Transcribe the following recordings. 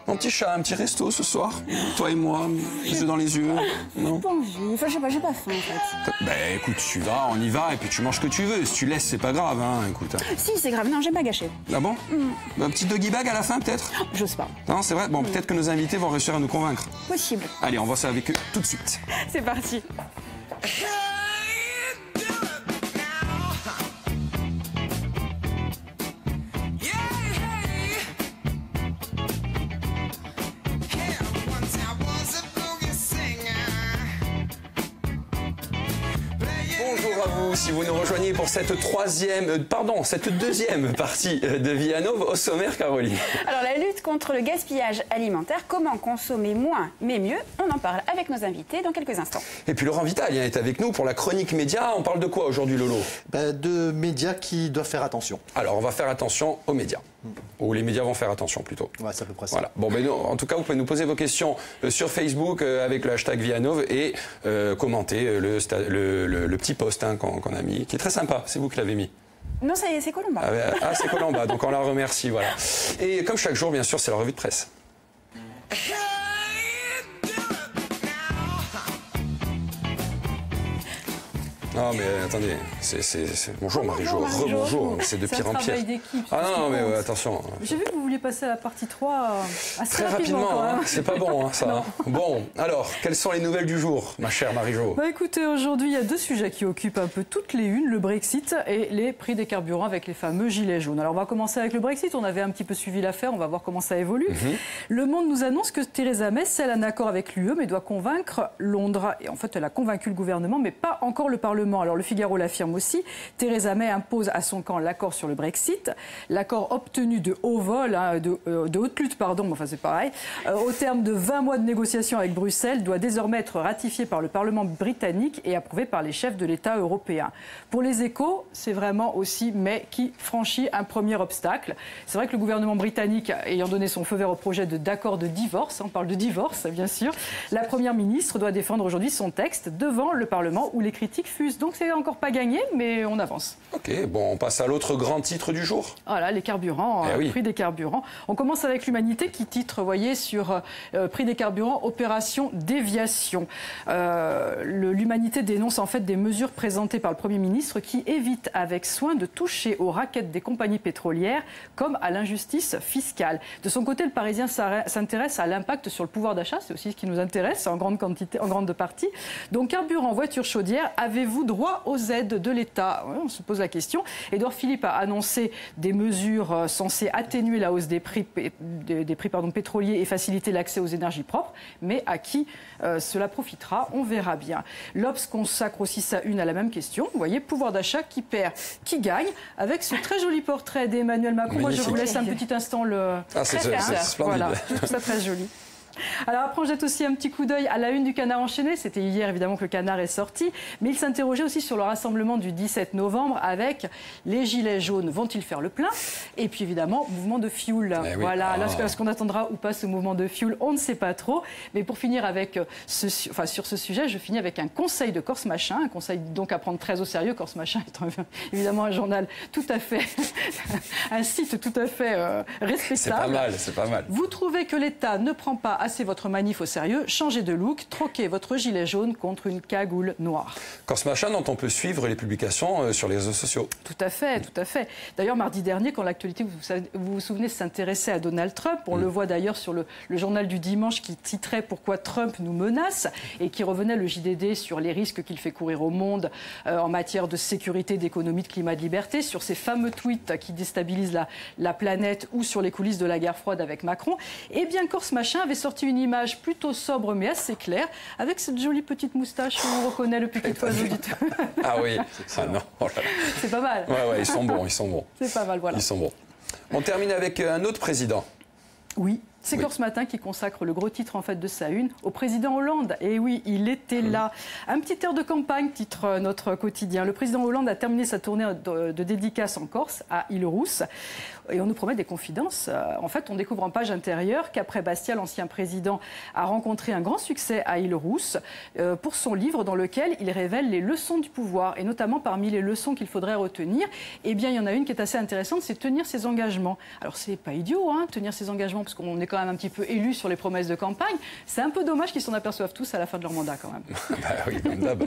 Un petit chat, un petit resto ce soir. Toi et moi, les yeux dans les yeux. Non. J'ai pas envie. Enfin, je sais pas, j'ai pas faim en fait. Ben écoute, tu vas, on y va, et puis tu manges ce que tu veux. Si tu laisses, c'est pas grave, hein, écoute. Si, c'est grave. Non, j'ai pas gâché. Ah bon Un petit doggy bag à la fin, peut-être? J'ose pas. Non, c'est vrai? Bon, peut-être que nos invités vont réussir à nous convaincre. Possible. Allez, on va ça avec eux tout de suite. C'est parti. Bonjour à vous, si vous nous rejoignez pour cette cette deuxième partie de Vie à Nov, au sommaire, Caroline. Alors, la lutte contre le gaspillage alimentaire, comment consommer moins mais mieux, on en parle avec nos invités dans quelques instants. Et puis Laurent Vital est avec nous pour la chronique média. On parle de quoi aujourd'hui, Lolo? De médias qui doivent faire attention. Alors, on va faire attention aux médias. Ou les médias vont faire attention plutôt. Ouais, c'est à peu près ça. Voilà. Bon, ben, en tout cas, vous pouvez nous poser vos questions sur Facebook avec le hashtag Vianov et commenter le petit post qu'on a mis, qui est très sympa. C'est vous qui l'avez mis. Non, c'est Colomba. Ah, c'est Colomba, donc on la remercie, voilà. Et comme chaque jour, bien sûr, c'est la revue de presse. Non mais attendez, bonjour Marie-Jo, rebonjour, c'est de pire en pire. Ah non, mais attention. J'ai vu que vous vouliez passer à la partie 3 assez très rapidement, hein, c'est pas bon ça. Bon, alors, quelles sont les nouvelles du jour, ma chère Marie-Jo? Écoutez, aujourd'hui, il y a deux sujets qui occupent un peu toutes les unes, le Brexit et les prix des carburants avec les fameux gilets jaunes. Alors on va commencer avec le Brexit, on avait un petit peu suivi l'affaire, on va voir comment ça évolue. Le Monde nous annonce que Theresa May scelle un accord avec l'UE, mais doit convaincre Londres. Et en fait, elle a convaincu le gouvernement, mais pas encore le Parlement. Alors le Figaro l'affirme aussi, Theresa May impose à son camp l'accord sur le Brexit, l'accord obtenu de haut vol, de haute lutte, pardon, mais enfin c'est pareil, au terme de 20 mois de négociations avec Bruxelles, doit désormais être ratifié par le Parlement britannique et approuvé par les chefs de l'État européens. Pour les Échos, c'est vraiment aussi May qui franchit un premier obstacle. C'est vrai que le gouvernement britannique, ayant donné son feu vert au projet d'accord de divorce, on parle de divorce bien sûr, la Première ministre doit défendre aujourd'hui son texte devant le Parlement où les critiques fusent. Donc c'est encore pas gagné, mais on avance. Ok, bon, on passe à l'autre grand titre du jour. Voilà, les carburants, prix des carburants. On commence avec l'Humanité qui titre, vous voyez, sur prix des carburants, opération déviation. L'Humanité dénonce en fait des mesures présentées par le Premier ministre qui évitent avec soin de toucher aux raquettes des compagnies pétrolières comme à l'injustice fiscale. De son côté, le Parisien s'intéresse à l'impact sur le pouvoir d'achat, c'est aussi ce qui nous intéresse en grande quantité, en grande partie. Donc carburant, voiture chaudière, avez-vous droit aux aides de l'État? On se pose la question. Édouard Philippe a annoncé des mesures censées atténuer la hausse des prix pétroliers et faciliter l'accès aux énergies propres. Mais à qui cela profitera? On verra bien. L'Obs consacre aussi sa une à la même question. Vous voyez, pouvoir d'achat qui perd, qui gagne, avec ce très joli portrait d'Emmanuel Macron. Magnifique. Moi, je vous laisse un petit instant le... Ah, c'est splendide. Voilà, je trouve ça très joli. Alors après, on jette aussi un petit coup d'œil à la une du Canard enchaîné. C'était hier, évidemment, que le Canard est sorti. Mais il s'interrogeait aussi sur le rassemblement du 17 novembre avec les gilets jaunes. Vont-ils faire le plein? Et puis, évidemment, mouvement de fioul. Voilà. Est-ce qu'on attendra ou pas ce mouvement de fioul? On ne sait pas trop. Mais pour finir avec sur ce sujet, je finis avec un conseil de Corse Machin. Un conseil donc à prendre très au sérieux. Corse Machin étant évidemment un journal tout à fait... un site tout à fait respectable. C'est pas mal, c'est pas mal. Vous trouvez que l'État ne prend pas assez votre manif au sérieux, changez de look, troquez votre gilet jaune contre une cagoule noire. Corse Machin, dont on peut suivre les publications sur les réseaux sociaux. Tout à fait, tout à fait. D'ailleurs, mardi dernier, quand l'actualité, vous vous souvenez, s'intéressait à Donald Trump, on le voit d'ailleurs sur le journal du dimanche qui titrait « Pourquoi Trump nous menace » et qui revenait le JDD sur les risques qu'il fait courir au monde en matière de sécurité, d'économie, de climat, de liberté, sur ces fameux tweets qui déstabilisent la planète ou sur les coulisses de la guerre froide avec Macron. Eh bien, Corse Machin avait sorti une image plutôt sobre mais assez claire, avec cette jolie petite moustache où on reconnaît le petit oiseau du temps. Ah oui, non. Oh là là. C'est pas mal. Ouais, ils sont bons. C'est pas mal, voilà. Ils sont bons. On termine avec un autre président. Oui. C'est Corse Matin qui consacre le gros titre en fait de sa une au président Hollande. Et oui, il était là. Un petit air de campagne, titre notre quotidien. Le président Hollande a terminé sa tournée de dédicace en Corse, à Île-Rousse. et on nous promet des confidences. En fait, on découvre en page intérieure qu'après Bastia, l'ancien président a rencontré un grand succès à Île-Rousse pour son livre dans lequel il révèle les leçons du pouvoir. Et notamment parmi les leçons qu'il faudrait retenir, eh bien, il y en a une qui est assez intéressante, c'est tenir ses engagements. Alors, c'est pas idiot, hein, tenir ses engagements, parce qu'on est quand même un petit peu élu sur les promesses de campagne. C'est un peu dommage qu'ils s'en aperçoivent tous à la fin de leur mandat, quand même. Bah oui, comme d'hab.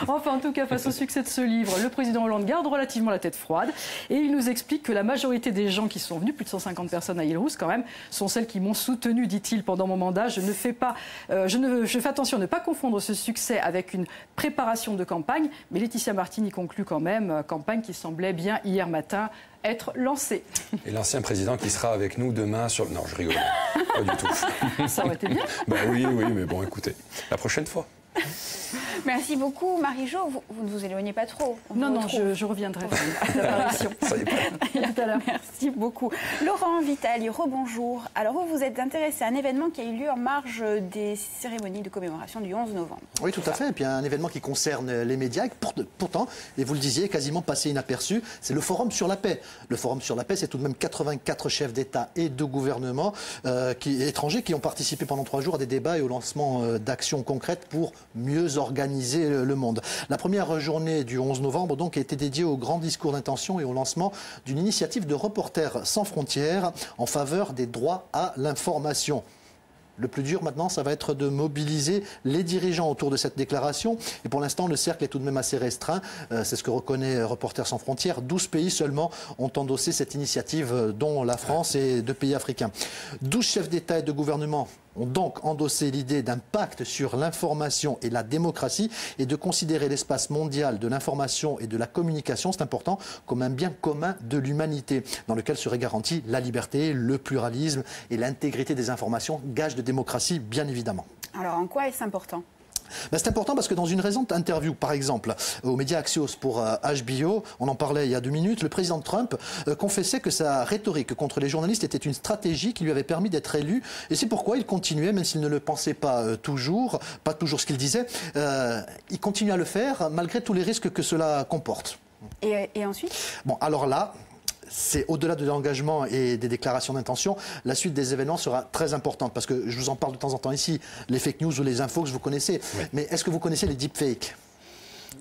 Enfin, en tout cas, face au succès de ce livre, le président Hollande garde relativement la tête froide et il nous explique que la majorité des gens qui sont venus, plus de 150 personnes à Île-Rousse quand même, sont celles qui m'ont soutenu, dit-il, pendant mon mandat. Je fais attention à ne pas confondre ce succès avec une préparation de campagne, mais Laetitia Martini conclut quand même, campagne qui semblait bien hier matin être lancée. Et l'ancien président qui sera avec nous demain sur... Non, je rigole. Pas du tout. Ça aurait été bien. Bah oui, mais bon, écoutez, la prochaine fois. Merci beaucoup, Marie-Jo. Vous ne vous éloignez pas trop. Non, je reviendrai. Ça y est pas. Tout à l'heure. Merci beaucoup. Laurent Vitali, rebonjour. Alors vous êtes intéressé à un événement qui a eu lieu en marge des cérémonies de commémoration du 11 novembre. Oui, tout à fait. Et puis un événement qui concerne les médias, pourtant, et vous le disiez, quasiment passé inaperçu, c'est le Forum sur la paix. Le Forum sur la paix, c'est tout de même 84 chefs d'État et de gouvernement étrangers qui ont participé pendant 3 jours à des débats et au lancement d'actions concrètes pour mieux organiser le monde. La première journée du 11 novembre donc, a été dédiée au grand discours d'intention et au lancement d'une initiative de Reporters sans frontières en faveur des droits à l'information. Le plus dur maintenant, ça va être de mobiliser les dirigeants autour de cette déclaration. Et pour l'instant, le cercle est tout de même assez restreint. C'est ce que reconnaît Reporters sans frontières. 12 pays seulement ont endossé cette initiative, dont la France et 2 pays africains. 12 chefs d'État et de gouvernement ont donc endossé l'idée d'un pacte sur l'information et la démocratie et de considérer l'espace mondial de l'information et de la communication, c'est important, comme un bien commun de l'humanité, dans lequel serait garantie la liberté, le pluralisme et l'intégrité des informations, gage de démocratie, bien évidemment. Alors, en quoi est-ce important ? C'est important parce que dans une récente interview, par exemple, aux médias Axios pour HBO, on en parlait il y a 2 minutes, le président Trump confessait que sa rhétorique contre les journalistes était une stratégie qui lui avait permis d'être élu. Et c'est pourquoi il continuait, même s'il ne le pensait pas toujours ce qu'il disait, il continue à le faire malgré tous les risques que cela comporte. Et ensuite ? Bon, alors là... c'est au-delà de l'engagement et des déclarations d'intention, la suite des événements sera très importante. Parce que je vous en parle de temps en temps ici, les fake news ou les infos que vous connaissez. Oui. Mais est-ce que vous connaissez les deepfakes ?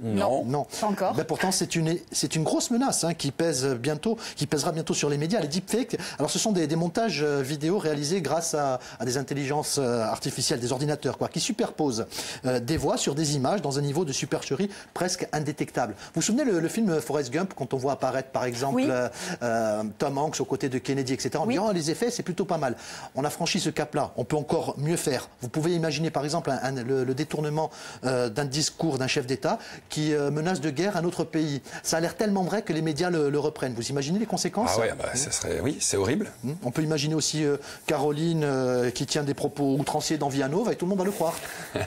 Non, pas encore. Pourtant, c'est une grosse menace qui pèsera bientôt sur les médias. Les deepfakes, alors ce sont des montages vidéo réalisés grâce à des intelligences artificielles, des ordinateurs, qui superposent des voix sur des images dans un niveau de supercherie presque indétectable. Vous vous souvenez le film Forrest Gump, quand on voit apparaître par exemple Tom Hanks aux côtés de Kennedy, etc. On dit les effets, c'est plutôt pas mal. On a franchi ce cap-là. On peut encore mieux faire. Vous pouvez imaginer par exemple le détournement d'un discours d'un chef d'État qui menace de guerre un autre pays. Ça a l'air tellement vrai que les médias le reprennent. Vous imaginez les conséquences ? Ah ouais, ça serait... Oui, c'est horrible. On peut imaginer aussi Caroline qui tient des propos outranciers dans Vianova et tout le monde va le croire.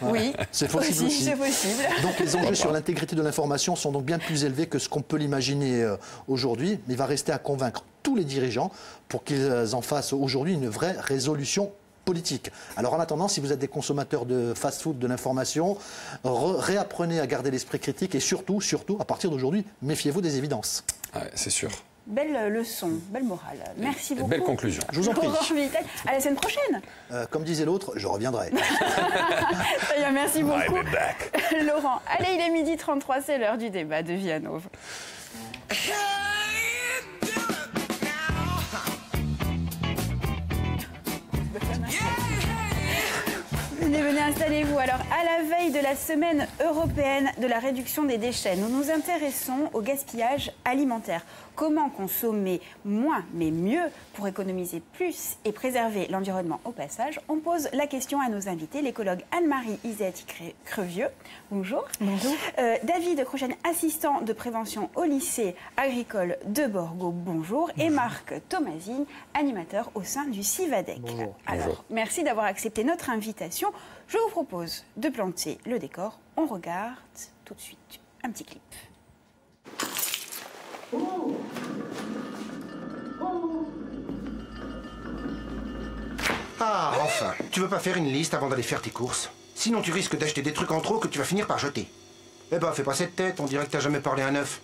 Oui, c'est possible aussi. C'est possible. Donc les enjeux sur l'intégrité de l'information sont donc bien plus élevés que ce qu'on peut l'imaginer aujourd'hui. Mais il va rester à convaincre tous les dirigeants pour qu'ils en fassent aujourd'hui une vraie résolution politique. Alors en attendant, si vous êtes des consommateurs de fast-food, de l'information, réapprenez à garder l'esprit critique et surtout, à partir d'aujourd'hui, méfiez-vous des évidences. Ouais, c'est sûr. Belle leçon, belle morale. Merci beaucoup. Belle conclusion. Je vous en prie. À la semaine prochaine. Comme disait l'autre, je reviendrai. Très bien, merci beaucoup. Laurent, allez, il est 12h33, c'est l'heure du débat de Vianove. Venez, installez-vous. Alors, à la veille de la semaine européenne de la réduction des déchets, nous nous intéressons au gaspillage alimentaire. Comment consommer moins mais mieux pour économiser plus et préserver l'environnement au passage? On pose la question à nos invités, l'écologue Anne-Marie Isetti-Crevieux. Bonjour. Bonjour. David Crochène, assistant de prévention au lycée agricole de Borgo. Bonjour. Et Marc Thomasine, animateur au sein du CIVADEC. Bonjour. Alors, merci d'avoir accepté notre invitation. Je vous propose de planter le décor. On regarde tout de suite un petit clip. Ah, enfin. Tu veux pas faire une liste avant d'aller faire tes courses? Sinon, tu risques d'acheter des trucs en trop que tu vas finir par jeter. Eh ben, fais pas cette tête, on dirait que t'as jamais parlé à un œuf.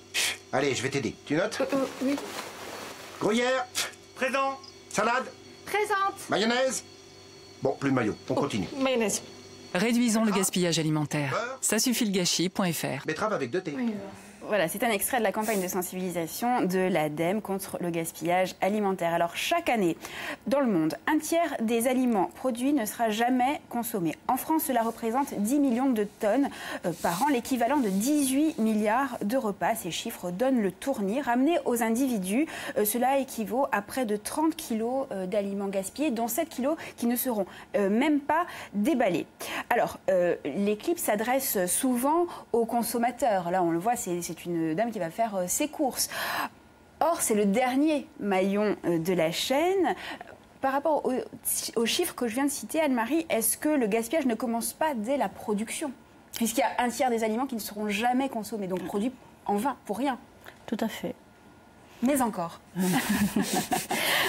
Allez, je vais t'aider. Tu notes? Oui. Gruyère, Présent. Salade. Présente. Mayonnaise. Bon, plus de maillot. On continue. Mayonnaise. Réduisons le gaspillage alimentaire. Ça suffit le gâchis.fr. Betterave avec 2 thés. Voilà, c'est un extrait de la campagne de sensibilisation de l'ADEME contre le gaspillage alimentaire. Alors, chaque année, dans le monde, un tiers des aliments produits ne sera jamais consommé. En France, cela représente 10 millions de tonnes par an, l'équivalent de 18 milliards de repas. Ces chiffres donnent le tournis. Ramenés aux individus, cela équivaut à près de 30 kilos d'aliments gaspillés, dont 7 kilos qui ne seront même pas déballés. Alors, les clips s'adressent souvent aux consommateurs. Là, on le voit, c'est une dame qui va faire ses courses. Or, c'est le dernier maillon de la chaîne. Par rapport aux chiffres que je viens de citer, Anne-Marie, est-ce que le gaspillage ne commence pas dès la production? Puisqu'il y a un tiers des aliments qui ne seront jamais consommés, donc produits en vain, pour rien. Tout à fait. Mais encore.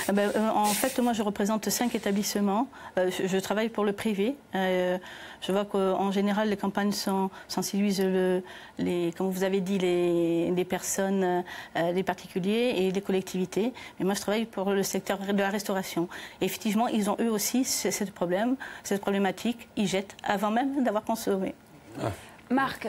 En fait, moi, je représente 5 établissements. Je travaille pour le privé. Je vois qu'en général, les campagnes sensibilisent, comme vous avez dit, les personnes, les particuliers et les collectivités. Mais moi, je travaille pour le secteur de la restauration. Et effectivement, ils ont eux aussi cette problématique. Ils jettent avant même d'avoir consommé. Ah. Marc,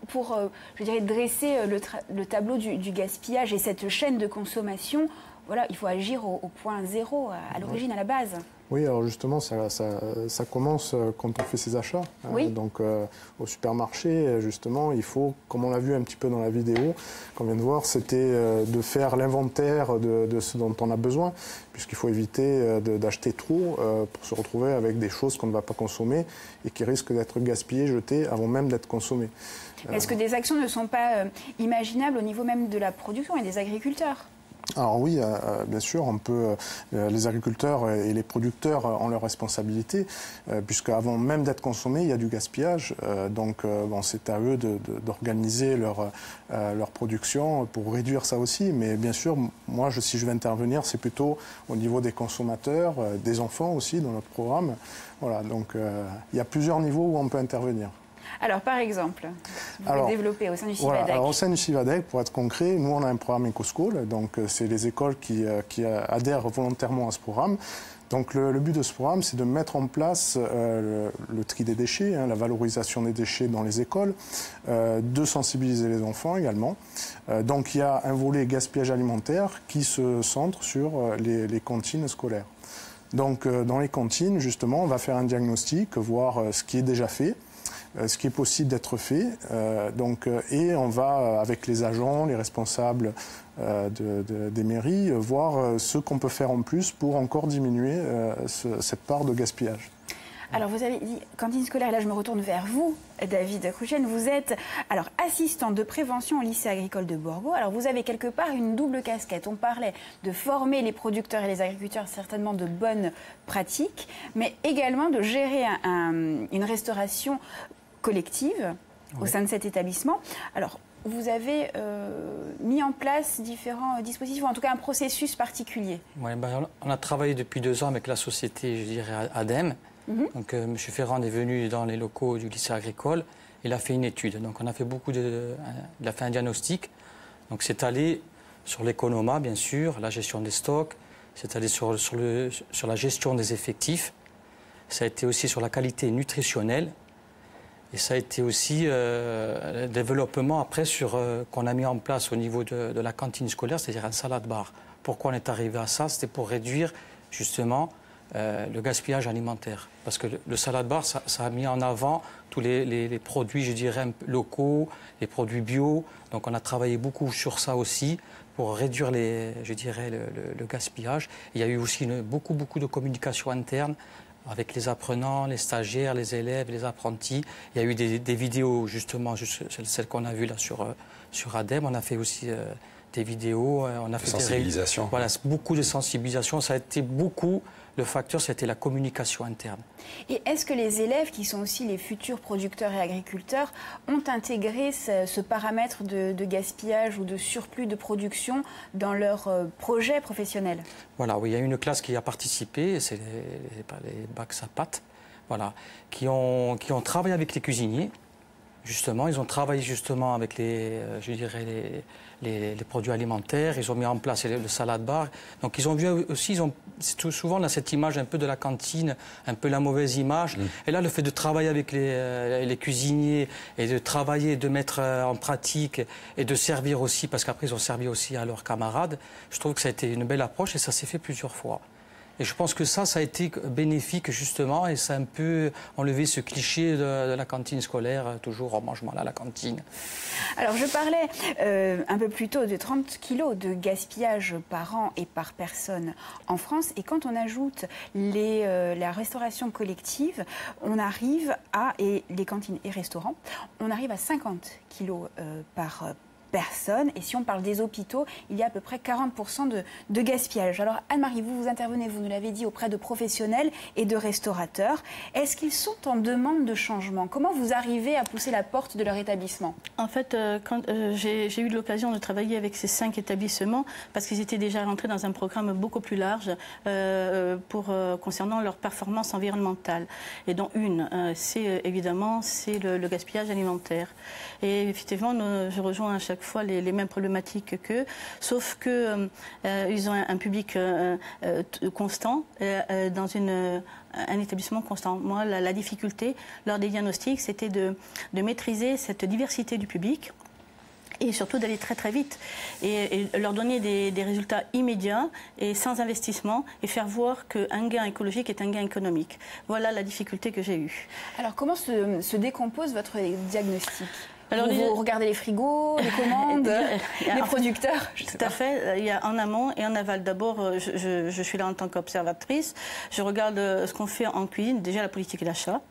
pour je dirais, dresser le tableau du gaspillage et cette chaîne de consommation, voilà, il faut agir au point zéro, à l'origine, à la base. Oui, alors justement, ça commence quand on fait ses achats. Oui. Donc, au supermarché, justement, il faut, comme on l'a vu un petit peu dans la vidéo qu'on vient de voir, c'était de faire l'inventaire de ce dont on a besoin, puisqu'il faut éviter d'acheter trop pour se retrouver avec des choses qu'on ne va pas consommer et qui risquent d'être gaspillées, jetées avant même d'être consommées. Est-ce que des actions ne sont pas imaginables au niveau même de la production et des agriculteurs ? Alors oui, bien sûr, on peut, les agriculteurs et les producteurs ont leur responsabilité, puisque avant même d'être consommés, il y a du gaspillage. Donc c'est à eux d'organiser leur production pour réduire ça aussi. Mais bien sûr, moi, si je vais intervenir, c'est plutôt au niveau des consommateurs, des enfants aussi dans notre programme. Voilà, donc il y a plusieurs niveaux où on peut intervenir. Alors, par exemple, vous pouvez développer au sein du CIVADEC. Voilà, au sein du CIVADEC, pour être concret, nous, on a un programme EcoSchool. Donc, c'est les écoles qui adhèrent volontairement à ce programme. Donc, le but de ce programme, c'est de mettre en place le tri des déchets, la valorisation des déchets dans les écoles, de sensibiliser les enfants également. Donc, il y a un volet gaspillage alimentaire qui se centre sur les cantines scolaires. Donc, dans les cantines, justement, on va faire un diagnostic, voir ce qui est déjà fait, ce qui est possible d'être fait. Et on va, avec les agents, les responsables des mairies, voir ce qu'on peut faire en plus pour encore diminuer cette part de gaspillage. Alors, vous avez dit cantine scolaire, et là je me retourne vers vous, David Crouchen. Vous êtes assistant de prévention au lycée agricole de Borgo. Alors, vous avez quelque part une double casquette. On parlait de former les producteurs et les agriculteurs, certainement de bonnes pratiques, mais également de gérer une restauration collective au sein de cet établissement. Alors, vous avez mis en place différents dispositifs, ou en tout cas un processus particulier. Oui, on a travaillé depuis 2 ans avec la société, je dirais, ADEME. Donc, M. Ferrand est venu dans les locaux du lycée agricole. Il a fait une étude. Donc, on a fait il a fait un diagnostic. Donc, c'est allé sur l'économat, bien sûr, la gestion des stocks. C'est allé sur la gestion des effectifs. Ça a été aussi sur la qualité nutritionnelle. Et ça a été aussi le développement après qu'on a mis en place au niveau de la cantine scolaire, c'est-à-dire un salade bar. Pourquoi on est arrivé à ça? C'était pour réduire justement le gaspillage alimentaire. Parce que le salade bar, ça a mis en avant tous les produits, je dirais, locaux, les produits bio. Donc on a travaillé beaucoup sur ça aussi pour réduire le gaspillage. Il y a eu aussi beaucoup de communication interne avec les apprenants, les stagiaires, les élèves, les apprentis. Il y a eu des vidéos, justement, celles qu'on a vues là sur ADEME. On a fait aussi des vidéos. On a fait sensibilisation. Voilà, beaucoup de sensibilisation. Ça a été beaucoup. Le facteur, c'était la communication interne. Et est-ce que les élèves, qui sont aussi les futurs producteurs et agriculteurs, ont intégré ce paramètre de gaspillage ou de surplus de production dans leur projet professionnel? Voilà, oui, il y a une classe qui a participé, c'est les bacs Sapat, voilà, qui ont travaillé avec les cuisiniers. Justement, ils ont travaillé justement avec les produits alimentaires, ils ont mis en place le salad bar. Donc ils ont vu aussi, souvent on a cette image un peu de la cantine, un peu la mauvaise image. Et là, le fait de travailler avec les cuisiniers et de travailler, de mettre en pratique et de servir aussi, parce qu'après ils ont servi aussi à leurs camarades, je trouve que ça a été une belle approche et ça s'est fait plusieurs fois. Et je pense que ça a été bénéfique justement et ça a un peu enlevé ce cliché de la cantine scolaire, toujours on mange mal à la cantine. Alors je parlais un peu plus tôt de 30 kilos de gaspillage par an et par personne en France. Et quand on ajoute la restauration collective, on arrive et les cantines et restaurants, on arrive à 50 kilos par personnes. Et si on parle des hôpitaux, il y a à peu près 40% de gaspillage. Alors Anne-Marie, vous intervenez, vous nous l'avez dit, auprès de professionnels et de restaurateurs. Est-ce qu'ils sont en demande de changement? Comment vous arrivez à pousser la porte de leur établissement? En fait, quand j'ai eu l'occasion de travailler avec ces 5 établissements, parce qu'ils étaient déjà rentrés dans un programme beaucoup plus large concernant leur performance environnementale. Et dont une, c'est le gaspillage alimentaire. Et effectivement, je rejoins à chaque fois les mêmes problématiques qu'eux, sauf qu'ils ont un public constant dans un établissement constant. Moi, la difficulté lors des diagnostics, c'était de maîtriser cette diversité du public et surtout d'aller très très vite et leur donner des résultats immédiats et sans investissement et faire voir qu'un gain écologique est un gain économique. Voilà la difficulté que j'ai eue. Alors comment se décompose votre diagnostic ? Alors, vous regardez les frigos, les commandes, les producteurs. Tout à fait. Il y a en amont et en aval. D'abord, je suis là en tant qu'observatrice. Je regarde ce qu'on fait en cuisine. Déjà, la politique d'achat.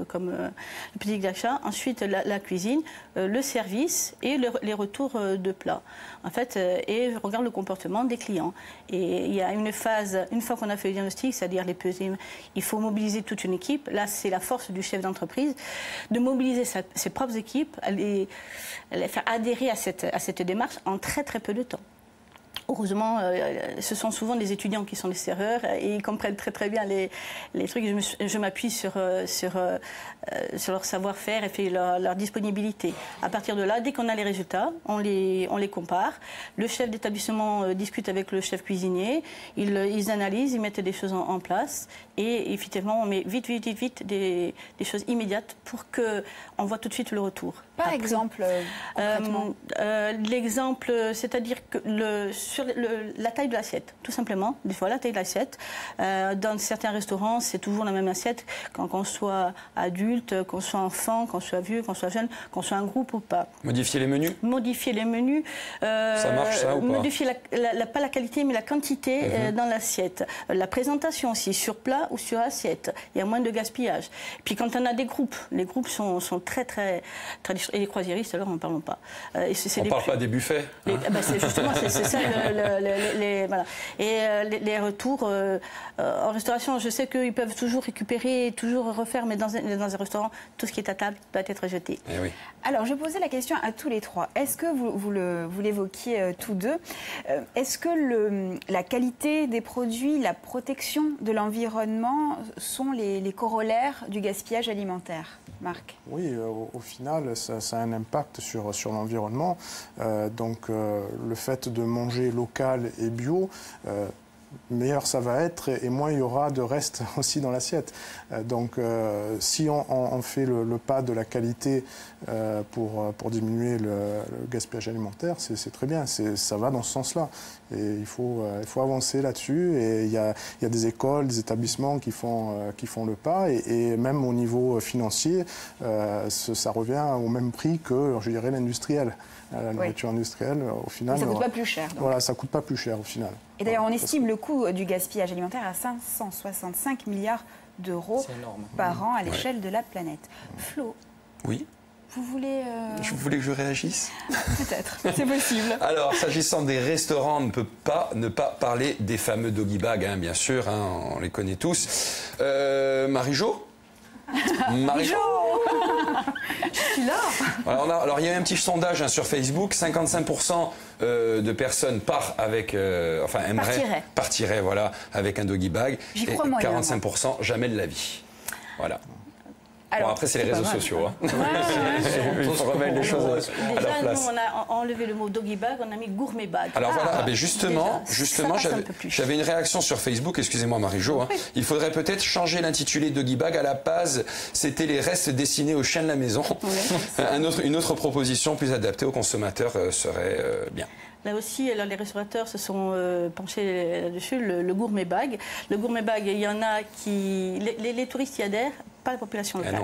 Comme la politique d'achat, ensuite la cuisine, le service et les retours de plats. En fait, et je regarde le comportement des clients. Et il y a une phase, une fois qu'on a fait le diagnostic, c'est-à-dire les pesées, il faut mobiliser toute une équipe. Là, c'est la force du chef d'entreprise de mobiliser ses propres équipes, les faire adhérer à cette démarche en très très peu de temps. Heureusement, ce sont souvent des étudiants qui sont les serveurs et ils comprennent très très bien les trucs. Je m'appuie sur leur savoir-faire et leur disponibilité. À partir de là, dès qu'on a les résultats, on les compare. Le chef d'établissement discute avec le chef cuisinier, ils analysent, ils mettent des choses en place et effectivement, on met vite des choses immédiates pour qu'on voit tout de suite le retour. Par exemple, l'exemple, c'est-à-dire que sur la taille de l'assiette, tout simplement. Des fois, la taille de l'assiette. Dans certains restaurants, c'est toujours la même assiette, quand on soit adulte, qu'on soit enfant, qu'on soit vieux, qu'on soit jeune, qu'on soit un groupe ou pas. Modifier les menus? Modifier les menus. Ça marche, ça, ou pas? Modifier pas la qualité, mais la quantité dans l'assiette. La présentation aussi, sur plat ou sur assiette. Il y a moins de gaspillage. Puis quand on a des groupes, les groupes sont très et les croisiéristes, alors, n'en parlons pas. On ne parle pas des buffets. Justement, c'est ça. Voilà. Et les retours en restauration, je sais qu'ils peuvent toujours récupérer, toujours refaire, mais dans un restaurant, tout ce qui est à table doit être jeté. Eh oui. Alors, je posais la question à tous les trois. Est-ce que vous l'évoquiez tous deux, est-ce que la qualité des produits, la protection de l'environnement sont les corollaires du gaspillage alimentaire? Marc? Oui, au final, ça a un impact sur l'environnement. Le fait de manger local et bio, meilleur ça va être et moins il y aura de reste aussi dans l'assiette. Si on fait le pas de la qualité pour diminuer le gaspillage alimentaire, c'est très bien, ça va dans ce sens-là. Et il faut avancer là-dessus. Et il y a des écoles, des établissements qui font le pas. Et même au niveau financier, ça revient au même prix que, je dirais, l'industriel. La nourriture industrielle, au final... Et ça ne coûte pas plus cher. Donc. Voilà, ça ne coûte pas plus cher au final. Et d'ailleurs, on estime le coût du gaspillage alimentaire à 565 milliards d'euros par an à l'échelle de la planète. Flo? Oui. Vous voulez... Vous voulez que je réagisse? Peut-être, c'est possible. Alors, s'agissant des restaurants, on ne peut pas ne pas parler des fameux doggy bags, bien sûr, on les connaît tous. Marie-Jo? Marie-Jo. Je suis là. Alors, il y a eu un petit sondage sur Facebook, 55% de personnes partiraient avec un doggy bag. J'y crois, moi, 45% jamais de la vie. Voilà. Alors, bon, après, c'est les réseaux sociaux. Hein. Il faut remettre les choses à leur déjà, place. nous, on a enlevé le mot doggy bag, on a mis gourmet bag. Alors voilà, mais justement, j'avais une réaction sur Facebook, excusez-moi Marie-Jo, il faudrait peut-être changer l'intitulé Doggy Bag. À la base, c'était les restes destinés aux chiens de la maison. Une autre proposition plus adaptée aux consommateurs serait bien. Là aussi, alors, les restaurateurs se sont penchés là-dessus, le gourmet bag. Le gourmet bag, il y en a qui... Les touristes y adhèrent, pas la population locale.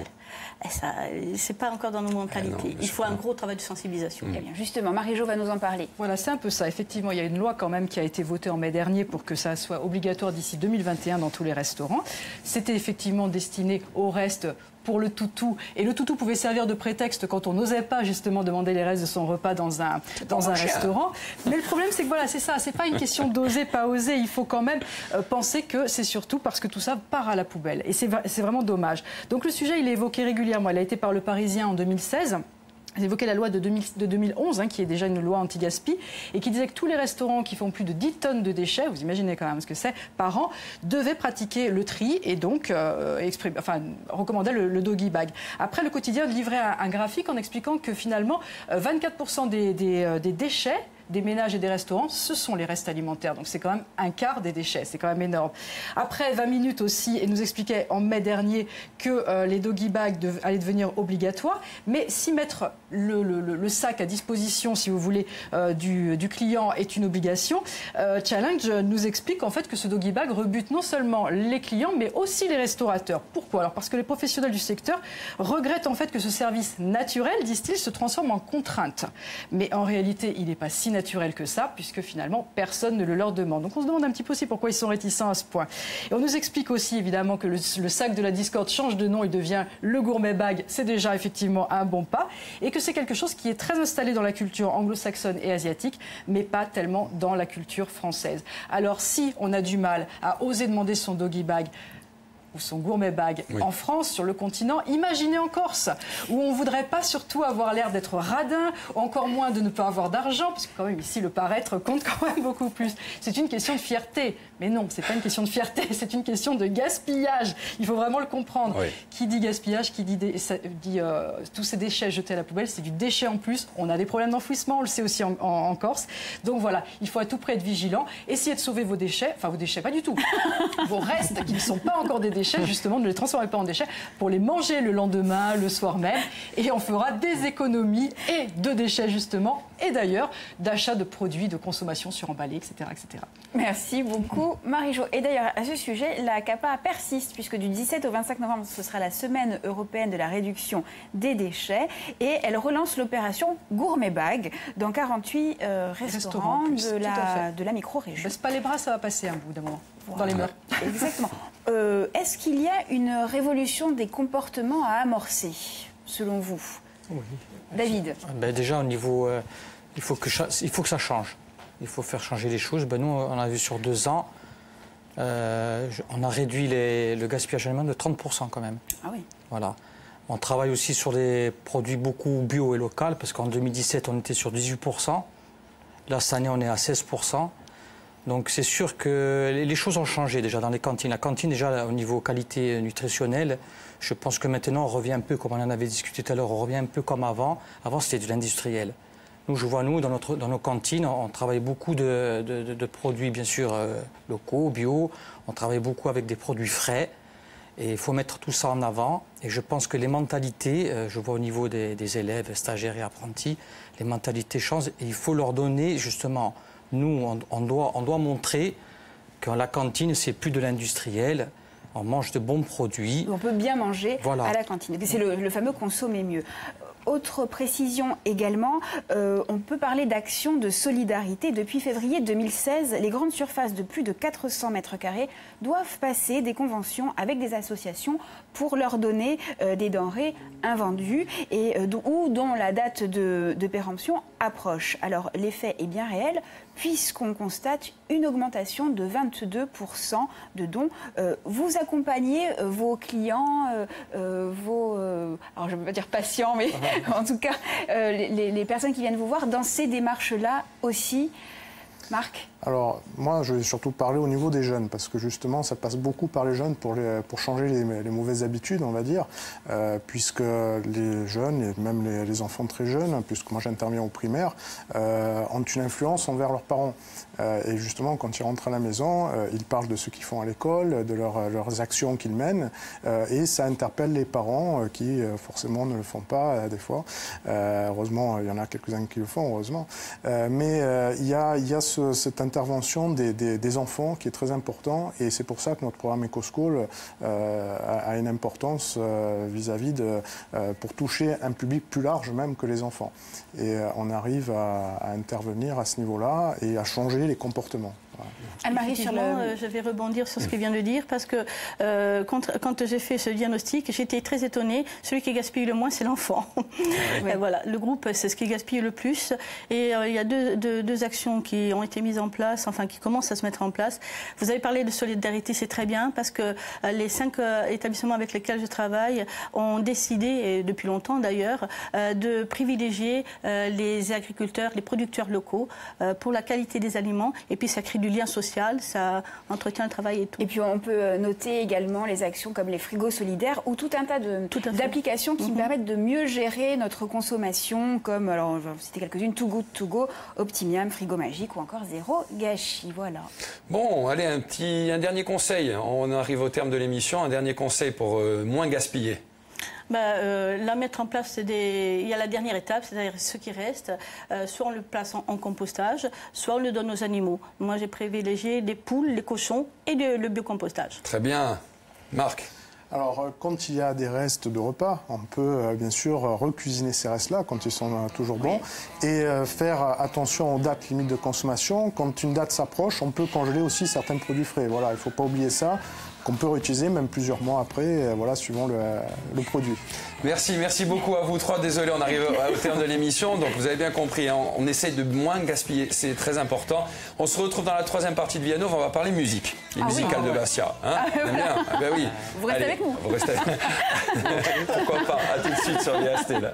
C'est pas encore dans nos mentalités. Il faut un gros travail de sensibilisation. Eh bien, justement, Marie-Jo va nous en parler. Voilà, c'est un peu ça. Effectivement, il y a une loi quand même qui a été votée en mai dernier pour que ça soit obligatoire d'ici 2021 dans tous les restaurants. C'était effectivement destiné au reste pour le toutou. Et le toutou pouvait servir de prétexte quand on n'osait pas justement demander les restes de son repas dans un restaurant. Mais le problème, c'est que voilà, c'est ça. C'est pas une question d'oser, pas oser. Il faut quand même penser que c'est surtout parce que tout ça part à la poubelle. Et c'est vraiment dommage. Donc le sujet, il est évoqué régulièrement. Il a été par le Parisien en 2016. J'ai évoqué la loi de 2011, qui est déjà une loi anti-gaspi, et qui disait que tous les restaurants qui font plus de 10 tonnes de déchets, vous imaginez quand même ce que c'est, par an, devaient pratiquer le tri et donc recommandaient le doggy bag. Après, le quotidien livrait un graphique en expliquant que finalement, 24% des déchets des ménages et des restaurants, ce sont les restes alimentaires. Donc c'est quand même un quart des déchets, c'est quand même énorme. Après 20 minutes aussi, et nous expliquait en mai dernier que les doggy bags allaient devenir obligatoires, mais si mettre le sac à disposition, si vous voulez, du client est une obligation, Challenge nous explique en fait que ce doggy bag rebute non seulement les clients, mais aussi les restaurateurs. Pourquoi? Alors parce que les professionnels du secteur regrettent en fait que ce service naturel, disent-ils, se transforme en contrainte. Mais en réalité, il n'est pas si naturel que ça, puisque finalement, personne ne le leur demande. Donc on se demande un petit peu aussi pourquoi ils sont réticents à ce point. Et on nous explique aussi, évidemment, que le sac de la discorde change de nom, il devient le gourmet bag. C'est déjà effectivement un bon pas. Et que c'est quelque chose qui est très installé dans la culture anglo-saxonne et asiatique, mais pas tellement dans la culture française. Alors si on a du mal à oser demander son doggy bag, ou son gourmet bag en France, sur le continent, imaginez en Corse, où on ne voudrait pas surtout avoir l'air d'être radin, ou encore moins de ne pas avoir d'argent, parce que quand même ici le paraître compte quand même beaucoup plus. C'est une question de fierté. Mais non, c'est pas une question de fierté, c'est une question de gaspillage. Il faut vraiment le comprendre. Oui. Qui dit gaspillage, qui dit tous ces déchets jetés à la poubelle, c'est du déchet en plus. On a des problèmes d'enfouissement, on le sait aussi en Corse. Donc voilà, il faut à tout prix être vigilant. Essayez de sauver vos déchets, enfin vos déchets pas du tout, vos restes qui ne sont pas encore des déchets, justement, ne les transformez pas en déchets pour les manger le lendemain, le soir même. Et on fera des économies et de déchets justement, et d'ailleurs d'achat de produits de consommation suremballés, etc., etc. Merci beaucoup, Marie-Jo. Et d'ailleurs, à ce sujet, la CAPA persiste, puisque du 17 au 25 novembre, ce sera la semaine européenne de la réduction des déchets. Et elle relance l'opération Gourmet Bag dans 48 restaurants de la micro-région. Baisse pas les bras, ça va passer un bout d'un moment. Voilà. Dans les mœurs. Exactement. Est-ce qu'il y a une révolution des comportements à amorcer, selon vous? Oui. David? Déjà, au niveau... il faut que ça change. Il faut faire changer les choses. Nous, on a vu sur 2 ans, on a réduit le gaspillage alimentaire de 30% quand même. Ah oui. Voilà. On travaille aussi sur des produits beaucoup bio et locaux, parce qu'en 2017, on était sur 18%. Là, cette année, on est à 16%. Donc c'est sûr que les choses ont changé déjà dans les cantines. La cantine, déjà, au niveau qualité nutritionnelle, je pense que maintenant, on revient un peu, comme on en avait discuté tout à l'heure, on revient un peu comme avant. Avant, c'était de l'industriel. Nous, je vois, dans nos cantines, on travaille beaucoup de produits, bien sûr, locaux, bio. On travaille beaucoup avec des produits frais. Et il faut mettre tout ça en avant. Et je pense que les mentalités, je vois au niveau des élèves, stagiaires et apprentis, les mentalités changent. Et il faut leur donner, justement... Nous, on doit montrer que la cantine, c'est plus de l'industriel. On mange de bons produits. On peut bien manger à la cantine. C'est le fameux consommer mieux. Autre précision également, on peut parler d'actions de solidarité. Depuis février 2016, les grandes surfaces de plus de 400 mètres carrés doivent passer des conventions avec des associations pour leur donner des denrées invendues et ou dont la date de péremption approche. Alors l'effet est bien réel puisqu'on constate une augmentation de 22% de dons. Vous accompagnez vos clients, alors je ne veux pas dire patients, mais en tout cas les personnes qui viennent vous voir dans ces démarches-là aussi. Marc? Alors, moi, je vais surtout parler au niveau des jeunes, parce que justement, ça passe beaucoup par les jeunes pour changer les mauvaises habitudes, on va dire, puisque les jeunes, et même les enfants très jeunes, puisque moi j'interviens au primaire, ont une influence envers leurs parents. Et justement, quand ils rentrent à la maison, ils parlent de ce qu'ils font à l'école, de leurs actions qu'ils mènent, et ça interpelle les parents qui, forcément, ne le font pas des fois. Heureusement, il y en a quelques-uns qui le font, heureusement. Mais il y a cette intervention des enfants qui est très important, et c'est pour ça que notre programme EcoSchool a une importance vis-à-vis pour toucher un public plus large même que les enfants. Et on arrive à intervenir à ce niveau-là et à changer les comportements. Anne-Marie, je vais rebondir sur ce qu'il vient de dire, parce que quand j'ai fait ce diagnostic, j'étais très étonnée. Celui qui gaspille le moins, c'est l'enfant. Voilà, le groupe, c'est ce qui gaspille le plus. Et il y a deux actions qui ont été mises en place, enfin qui commencent à se mettre en place. Vous avez parlé de solidarité, c'est très bien, parce que les 5 établissements avec lesquels je travaille ont décidé, et depuis longtemps d'ailleurs, de privilégier les agriculteurs, les producteurs locaux pour la qualité des aliments. Et puis ça crée du lien social, ça entretient le travail et tout. Et puis on peut noter également les actions comme les frigos solidaires ou tout un tas d'applications qui permettent de mieux gérer notre consommation, comme, alors je vais vous citer quelques-unes, Too Good To Go, Optimium, Frigo Magique ou encore Zéro Gâchis. Voilà. Bon, allez, un dernier conseil. On arrive au terme de l'émission. Un dernier conseil pour moins gaspiller. La mettre en place, il y a la dernière étape, c'est-à-dire ce qui reste, soit on le place en compostage, soit on le donne aux animaux. Moi, j'ai privilégié les poules, les cochons et le biocompostage. Très bien. Marc? Alors, quand il y a des restes de repas, on peut bien sûr recuisiner ces restes-là quand ils sont toujours bons et faire attention aux dates limites de consommation. Quand une date s'approche, on peut congeler aussi certains produits frais. Voilà, il ne faut pas oublier ça, qu'on peut réutiliser même plusieurs mois après, voilà, suivant le produit. Merci beaucoup à vous trois. Désolé, on arrive au terme de l'émission. Donc vous avez bien compris, hein, on essaye de moins gaspiller, c'est très important. On se retrouve dans la 3e partie de Vianov, on va parler musique, les musicales de Bastia. Hein, bien. Ben oui. Vous restez avec nous. Vous restez avec... Pourquoi pas, à tout de suite sur VST là.